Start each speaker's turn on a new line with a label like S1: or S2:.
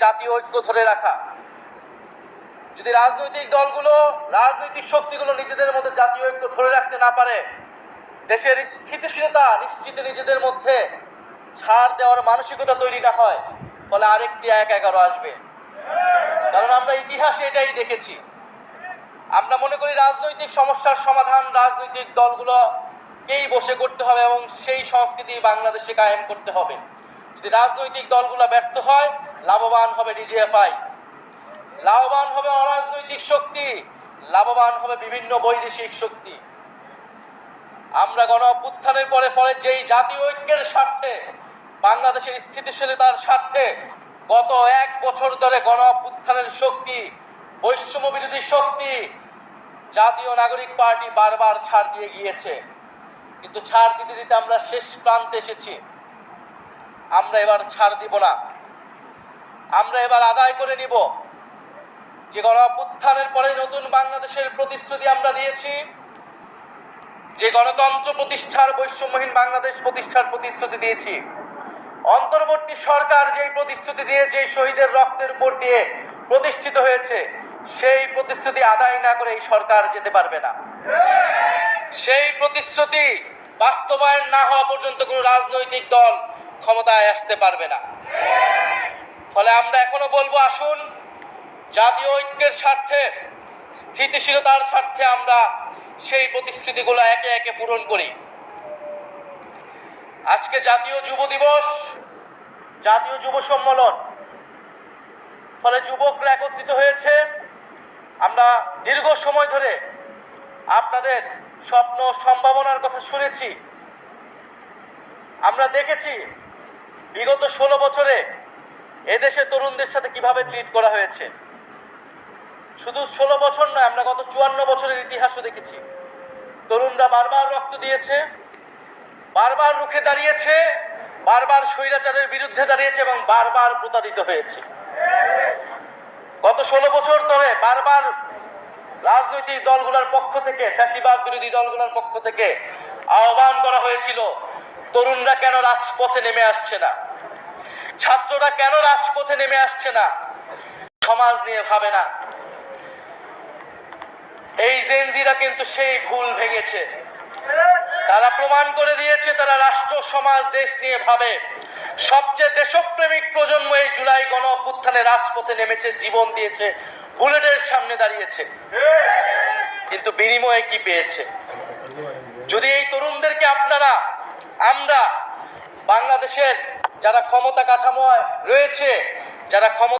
S1: জাতীয় ঐক্য ধরে রাখা। যদি রাজনৈতিক দলগুলো, রাজনৈতিক শক্তিগুলো নিজেদের মধ্যে জাতীয় ঐক্য ধরে রাখতে না পারে, দেশের স্থিতিশীলতা নিশ্চিত নিজেদের মধ্যে ছাড় দেওয়ার মানসিকতা তৈরি না হয়, ফলে আরেকটি ১-১১ আসবে। কারণ আমরা ইতিহাসে এটাই দেখেছি। আমরা মনে করি রাজনৈতিক সমস্যার সমাধান রাজনৈতিক দলগুলোকেই বসে করতে হবে এবং সেই সংস্কৃতি বাংলাদেশে কায়েম করতে হবে। যদি রাজনৈতিক দলগুলো ব্যর্থ হয়, লাভবান হবে ডিজিএফআই, লাভবান হবে অরাজনৈতিক শক্তি, লাভবান হবে বিভিন্ন বৈদেশিক শক্তি। আমরা গণ অভ্যুত্থানের ফলে যেই জাতীয় ঐক্যের স্বার্থে, বাংলাদেশের স্থিতিশীলতার স্বার্থে গত ১ বছর ধরে গণ অভ্যুত্থানের শক্তি, বৈষম্য বিরোধী শক্তি, জাতীয় নাগরিক পার্টি বারবার ছাড় দিয়ে গিয়েছে, কিন্তু ছাড় দিতে দিতে আমরা শেষ প্রান্তে এসেছি। আমরা এবার ছাড় দিব না। আমরা এবার আদায় করে নিব যে গণ অভ্যুত্থানের পরে নতুন বাংলাদেশের প্রতিশ্রুতি আমরা দিয়েছি, যে গণতন্ত্র প্রতিষ্ঠার, বৈষম্যহীন বাংলাদেশ প্রতিষ্ঠার প্রতিশ্রুতি দিয়েছি। অন্তর্বর্তী সরকার যেই প্রতিশ্রুতি দিয়ে, যেই শহীদের রক্তের উপর দিয়ে প্রতিষ্ঠিত হয়েছে, সেই প্রতিশ্রুতি আদায় না করে এই সরকার যেতে পারবে না। সেই প্রতিশ্রুতি বাস্তবায়ন না হওয়া পর্যন্ত কোনো রাজনৈতিক দল ক্ষমতায় আসতে পারবে না। ফলে আমরা এখনো বলবো, আসুন জাতীয় ঐক্যের স্বার্থে, স্থিতিশীলতার স্বার্থে আমরা সেই প্রতিশ্রুতিগুলো একে একে পূরণ করি। আজকে জাতীয় যুব দিবস, জাতীয় যুব সম্মেলন, ফলে যুবকরা একত্রিত হয়েছে। আমরা দীর্ঘ সময় ধরে আপনাদের স্বপ্ন সম্ভাবনার কথা শুনেছি। আমরা দেখেছি বিগত 16 বছরে এদেশে তরুণদের সাথে কিভাবে ট্রিট করা হয়েছে। শুধু 16 বছর নয়, আমরা গত 54 বছরের ইতিহাসও দেখেছি। তরুণরা বারবার রক্ত দিয়েছে, বারবার রুখে দাঁড়িয়েছে, বারবার স্বৈরাচারের বিরুদ্ধে দাঁড়িয়েছে এবং বারবার প্রতারিত হয়েছে। গত 16 বছর ধরে বারবার রাজনৈতিক দলগুলোর পক্ষ থেকে, ফ্যাসিবাদ বিরোধী দলগুলোর পক্ষ থেকে আহ্বান করা হয়েছিল, তরুণরা কেন রাজপথে নেমে আসছে না, ছাত্ররা কেন রাজপথে নেমে আসছে না, সমাজ নিয়ে ভাবে না। এই জেনজিরা কিন্তু সেই ভুল ভেঙেছে। তারা প্রমাণ করে দিয়েছে তারা রাষ্ট্র, সমাজ, দেশ নিয়ে ভাবে। সবচেয়ে দেশপ্রেমিক প্রজন্ম এই জুলাই গণ অভ্যুত্থানে রাজপথে নেমেছে, জীবন দিয়েছে, বুলেটের সামনে দাঁড়িয়েছে। কিন্তু বিনিময়ে কি পেয়েছে? যদি এই তরুণদেরকে আমরা বাংলাদেশের যারা ক্ষমতা কাঠামোয় রয়েছে, যারা ক্ষমতা